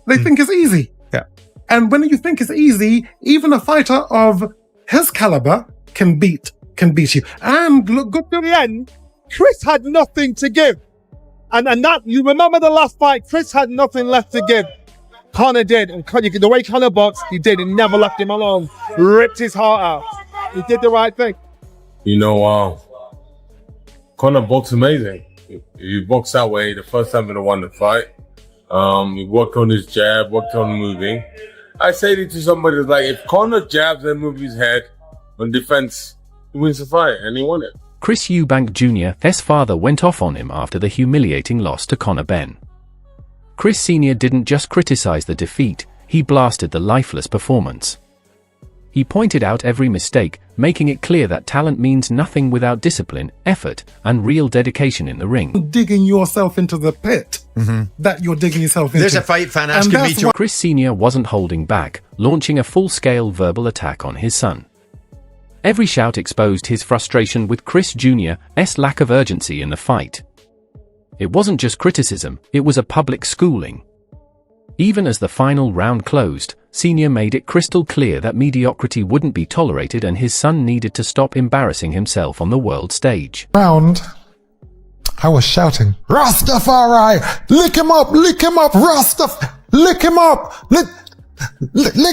They think it's easy. Yeah. And when you think it's easy, even a fighter of his caliber can beat you. And look good at the end. Chris had nothing to give. And that, you remember the last fight, Chris had nothing left to give. Conor did. And the way Conor boxed, he did. He never left him alone. Ripped his heart out. He did the right thing. Conor boxed amazing. He boxed that way the first time he won the fight. He worked on his jab, worked on moving. I say it to somebody that's like, if Conor jabs and moves his head on defense, he wins the fight, and he won it. Chris Eubank Jr.'s father went off on him after the humiliating loss to Conor Benn. Chris Sr. didn't just criticize the defeat, he blasted the lifeless performance. He pointed out every mistake, making it clear that talent means nothing without discipline, effort, and real dedication in the ring. Digging yourself into the pit that you're digging yourself into. There's a fight fan asking me to... Chris Sr. wasn't holding back, launching a full-scale verbal attack on his son. Every shout exposed his frustration with Chris Jr.'s lack of urgency in the fight. It wasn't just criticism, it was a public schooling. Even as the final round closed, Senior made it crystal clear that mediocrity wouldn't be tolerated and his son needed to stop embarrassing himself on the world stage. Round, I was shouting, Rastafari! Lick him up, Rastaf! Lick him up! Lick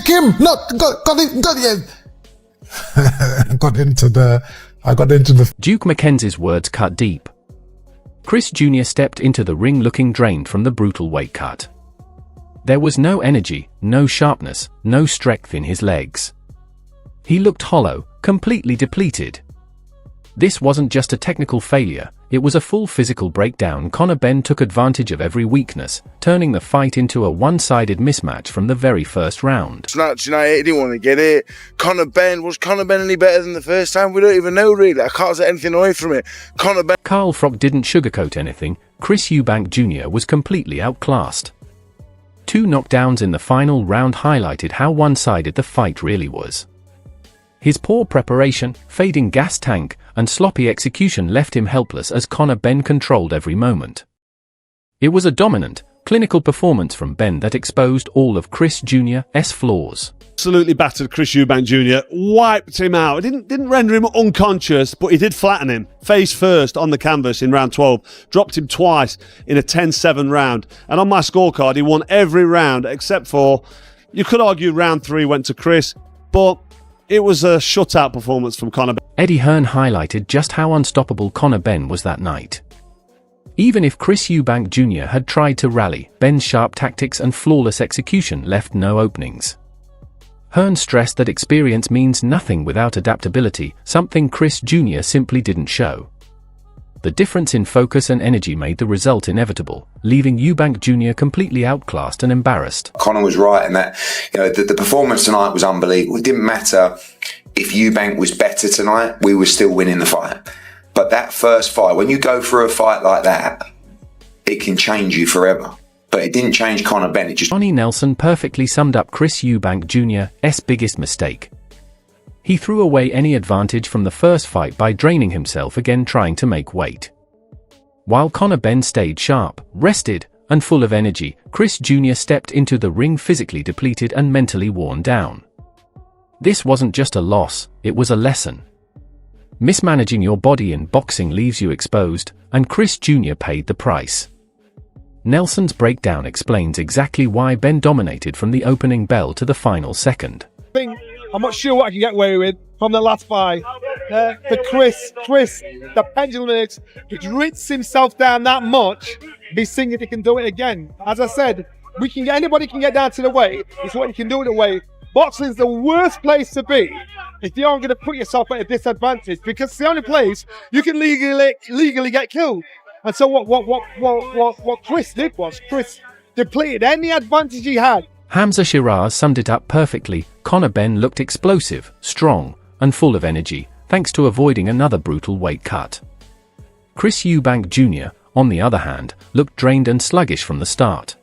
him! I got into the... Duke McKenzie's words cut deep. Chris Jr. stepped into the ring looking drained from the brutal weight cut. There was no energy, no sharpness, no strength in his legs. He looked hollow, completely depleted. This wasn't just a technical failure, it was a full physical breakdown. Conor Benn took advantage of every weakness, turning the fight into a one-sided mismatch from the very first round. Snatch United, he didn't want to get it. Was Conor Benn any better than the first time? We don't even know really. I can't take anything away from it. Conor Benn... Carl Froch didn't sugarcoat anything. Chris Eubank Jr. was completely outclassed. 2 knockdowns in the final round highlighted how one-sided the fight really was. His poor preparation, fading gas tank, and sloppy execution left him helpless as Conor Benn controlled every moment. It was a dominant, clinical performance from Benn that exposed all of Chris Jr.'s flaws. Absolutely battered Chris Eubank Jr., wiped him out. It didn't render him unconscious, but he did flatten him, face first on the canvas in round 12, dropped him twice in a 10-7 round, and on my scorecard he won every round except for, you could argue round 3 went to Chris, but it was a shutout performance from Conor Benn. Eddie Hearn highlighted just how unstoppable Conor Benn was that night. Even if Chris Eubank Jr. had tried to rally, Benn's sharp tactics and flawless execution left no openings. Hearn stressed that experience means nothing without adaptability, something Chris Jr. simply didn't show. The difference in focus and energy made the result inevitable, leaving Eubank Jr. completely outclassed and embarrassed. Conor was right in that, the performance tonight was unbelievable. It didn't matter if Eubank was better tonight, we were still winning the fight. But that first fight, when you go through a fight like that, it can change you forever. But it didn't change Conor Benn. Johnny Nelson perfectly summed up Chris Eubank Jr.'s biggest mistake. He threw away any advantage from the first fight by draining himself again trying to make weight. While Conor Benn stayed sharp, rested, and full of energy, Chris Jr. stepped into the ring physically depleted and mentally worn down. This wasn't just a loss, it was a lesson. Mismanaging your body in boxing leaves you exposed, and Chris Jr. paid the price. Nelson's breakdown explains exactly why Benn dominated from the opening bell to the final second. I'm not sure what I can get away with from the last fight. For Chris, the pendulum is, it rits himself down that much, he's thinking he can do it again. As I said, anybody can get down to the weight, it's what you can do with the weight. Boxing is the worst place to be if you aren't going to put yourself at a disadvantage, because it's the only place you can legally get killed. And so what Chris did was, Chris depleted any advantage he had. Hamza Shiraz summed it up perfectly. Conor Benn looked explosive, strong, and full of energy, thanks to avoiding another brutal weight cut. Chris Eubank Jr., on the other hand, looked drained and sluggish from the start.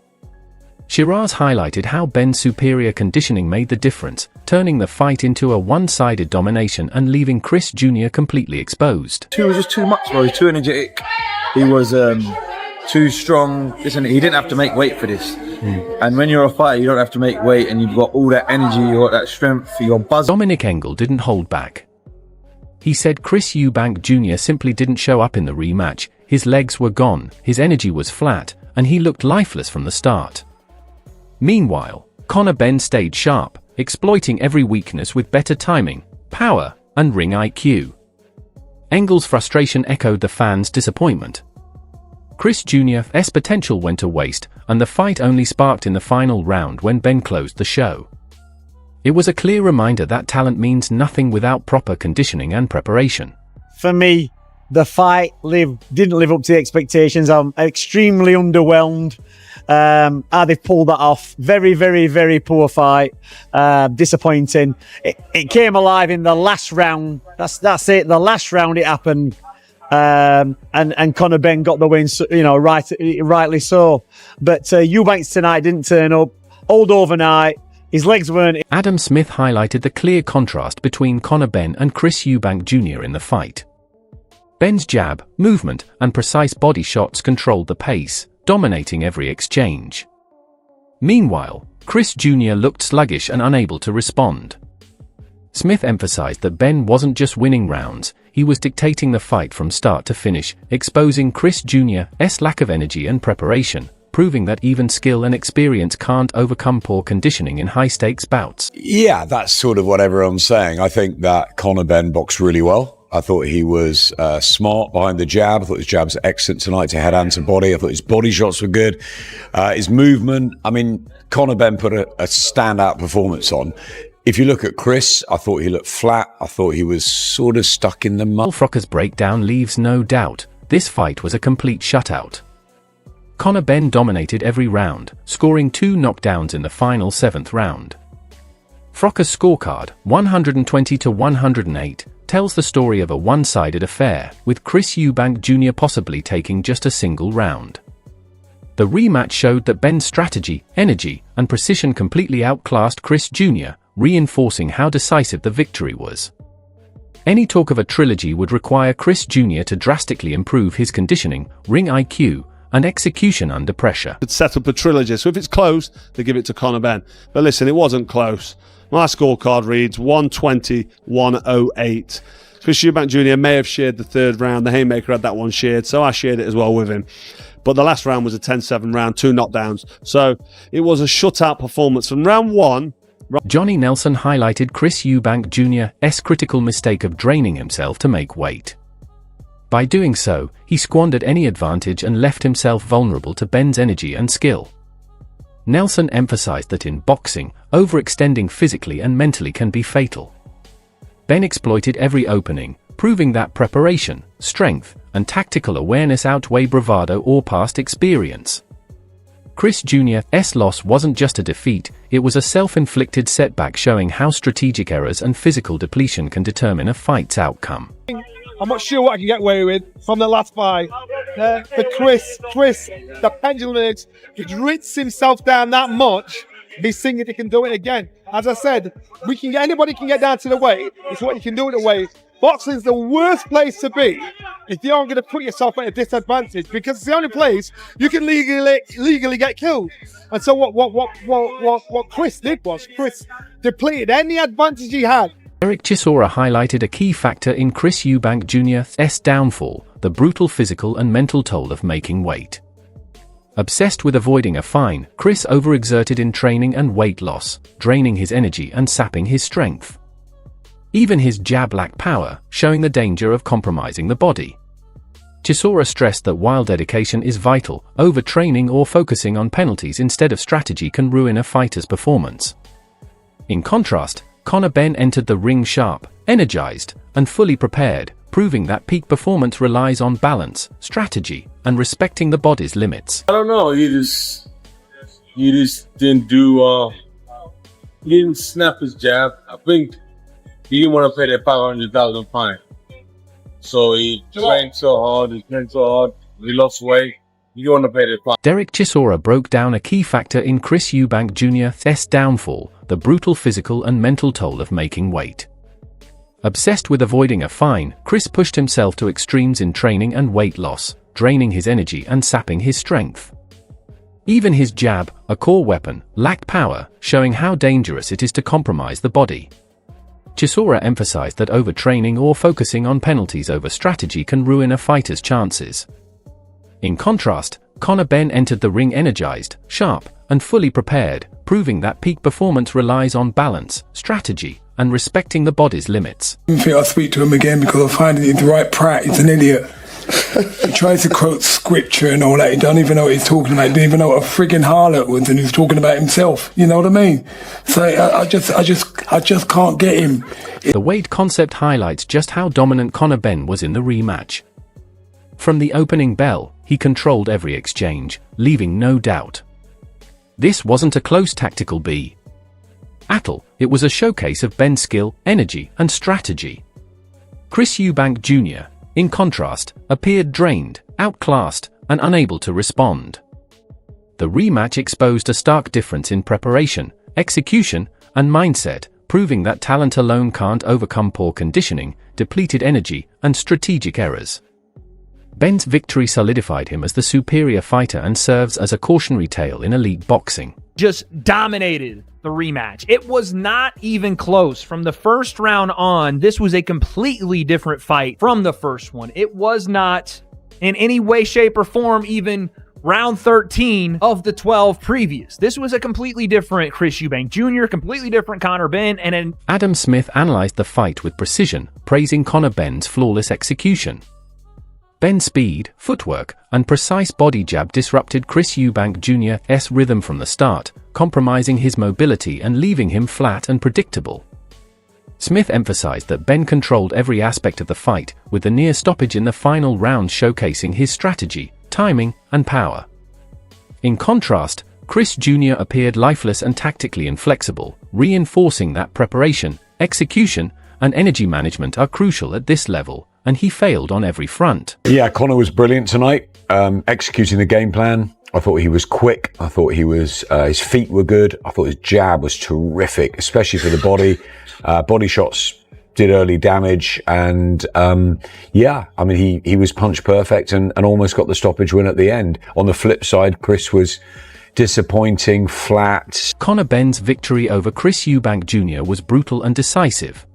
Shiraz highlighted how Benn's superior conditioning made the difference, turning the fight into a one-sided domination and leaving Chris Jr. completely exposed. He was just too much, bro. He was too energetic. He was too strong. Listen, he didn't have to make weight for this. And when you're a fighter, you don't have to make weight, and you've got all that energy, you've got that strength, you're buzzing. Dominic Engel didn't hold back. He said Chris Eubank Jr. simply didn't show up in the rematch. His legs were gone, his energy was flat, and he looked lifeless from the start. Meanwhile, Conor Benn stayed sharp, exploiting every weakness with better timing, power, and ring IQ. Engel's frustration echoed the fans' disappointment. Chris Jr.'s potential went to waste, and the fight only sparked in the final round when Benn closed the show. It was a clear reminder that talent means nothing without proper conditioning and preparation. For me, the fight didn't live up to the expectations. I'm extremely underwhelmed. How they've pulled that off. Very, very, very poor fight. Disappointing. It came alive in the last round. That's it. The last round it happened. And Conor Benn got the win, rightly so. But Eubanks tonight didn't turn up. Old overnight. His legs weren't. Adam Smith highlighted the clear contrast between Conor Benn and Chris Eubank Jr. in the fight. Benn's jab, movement, and precise body shots controlled the pace, dominating every exchange. Meanwhile, Chris Jr. looked sluggish and unable to respond. Smith emphasized that Benn wasn't just winning rounds, he was dictating the fight from start to finish, exposing Chris Jr.'s lack of energy and preparation, proving that even skill and experience can't overcome poor conditioning in high-stakes bouts. Yeah, that's sort of what everyone's saying. I think that Conor Benn boxed really well. I thought he was smart behind the jab. I thought his jabs were excellent tonight to head and to body. I thought his body shots were good. His movement, Conor Benn put a standout performance on. If you look at Chris, I thought he looked flat. I thought he was sort of stuck in the mud. Frocker's breakdown leaves no doubt. This fight was a complete shutout. Conor Benn dominated every round, scoring 2 knockdowns in the final 7th round. Frocker's scorecard, 120-108, tells the story of a one-sided affair, with Chris Eubank Jr. possibly taking just a single round. The rematch showed that Benn's strategy, energy, and precision completely outclassed Chris Jr., reinforcing how decisive the victory was. Any talk of a trilogy would require Chris Jr. to drastically improve his conditioning, ring IQ, and execution under pressure. Could set up a trilogy, so if it's close, they give it to Conor Benn. But listen, it wasn't close. My scorecard reads 120-108. Chris Eubank Jr. may have shared the 3rd round. The Haymaker had that one shared, so I shared it as well with him. But the last round was a 10-7 round, 2 knockdowns. So it was a shutout performance from round 1. Johnny Nelson highlighted Chris Eubank Jr.'s critical mistake of draining himself to make weight. By doing so, he squandered any advantage and left himself vulnerable to Benn's energy and skill. Nelson emphasized that in boxing, overextending physically and mentally can be fatal. Benn exploited every opening, proving that preparation, strength, and tactical awareness outweigh bravado or past experience. Chris Jr.'s loss wasn't just a defeat, it was a self-inflicted setback showing how strategic errors and physical depletion can determine a fight's outcome. I'm not sure what I can get away with from the last fight. But Chris, the pendulum is, he rinses himself down that much, he's thinking he can do it again. As I said, anybody can get down to the weight, it's what you can do at the weight. Boxing is the worst place to be if you're going to put yourself at a disadvantage, because it's the only place you can legally get killed. And so what Chris did was Chris depleted any advantage he had. Derek Chisora highlighted a key factor in Chris Eubank Jr.'s downfall, the brutal physical and mental toll of making weight. Obsessed with avoiding a fine, Chris overexerted in training and weight loss, draining his energy and sapping his strength. Even his jab lacked power, showing the danger of compromising the body. Chisora stressed that while dedication is vital, overtraining or focusing on penalties instead of strategy can ruin a fighter's performance. In contrast, Conor Benn entered the ring sharp, energized, and fully prepared, proving that peak performance relies on balance, strategy, and respecting the body's limits. I don't know, he just didn't he didn't snap his jab. I think he didn't want to pay that 500,000 fine. So he trained so hard, he lost weight. You want to pay the fine. Derek Chisora broke down a key factor in Chris Eubank Jr.'s downfall, the brutal physical and mental toll of making weight. Obsessed with avoiding a fine, Chris pushed himself to extremes in training and weight loss, draining his energy and sapping his strength. Even his jab, a core weapon, lacked power, showing how dangerous it is to compromise the body. Chisora emphasized that overtraining or focusing on penalties over strategy can ruin a fighter's chances. In contrast, Conor Benn entered the ring energized, sharp, and fully prepared, proving that peak performance relies on balance, strategy, and respecting the body's limits. I think I'll speak to him again because I find he's the right prat. He's an idiot. He tries to quote scripture and all that. He don't even know what he's talking about. He didn't even know what a friggin' harlot was, and he's talking about himself. You know what I mean? So I just can't get him. The weight concept highlights just how dominant Conor Benn was in the rematch. From the opening bell, he controlled every exchange, leaving no doubt. This wasn't a close tactical battle, it was a showcase of Benn's skill, energy, and strategy. Chris Eubank Jr., in contrast, appeared drained, outclassed, and unable to respond. The rematch exposed a stark difference in preparation, execution, and mindset, proving that talent alone can't overcome poor conditioning, depleted energy, and strategic errors. Benn's victory solidified him as the superior fighter and serves as a cautionary tale in elite boxing. Just dominated the rematch. It was not even close. From the first round on, this was a completely different fight from the first one. It was not in any way, shape, or form even round 13 of the 12 previous. This was a completely different Chris Eubank Jr., completely different Conor Benn, and Adam Smith analyzed the fight with precision, praising Conor Benn's flawless execution. Benn's speed, footwork, and precise body jab disrupted Chris Eubank Jr.'s rhythm from the start, compromising his mobility and leaving him flat and predictable. Smith emphasized that Benn controlled every aspect of the fight, with the near stoppage in the final round showcasing his strategy, timing, and power. In contrast, Chris Jr. appeared lifeless and tactically inflexible, reinforcing that preparation, execution, and energy management are crucial at this level, and he failed on every front. Yeah, Conor was brilliant tonight, executing the game plan. I thought he was quick. I thought he was, his feet were good. I thought his jab was terrific, especially for the body. Body shots did early damage, and yeah, I mean, he was punch perfect and almost got the stoppage win at the end. On the flip side, Chris was disappointing, flat. Conor Benn's victory over Chris Eubank Jr. was brutal and decisive.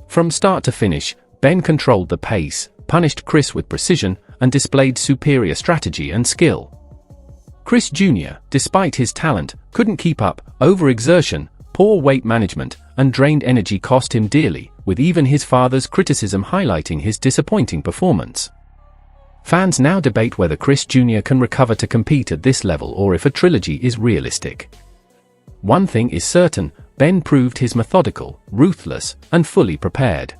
From start to finish, Benn controlled the pace, punished Chris with precision, and displayed superior strategy and skill. Chris Jr., despite his talent, couldn't keep up. Overexertion, poor weight management, and drained energy cost him dearly, with even his father's criticism highlighting his disappointing performance. Fans now debate whether Chris Jr. can recover to compete at this level or if a trilogy is realistic. One thing is certain, Benn proved his methodical, ruthless, and fully prepared.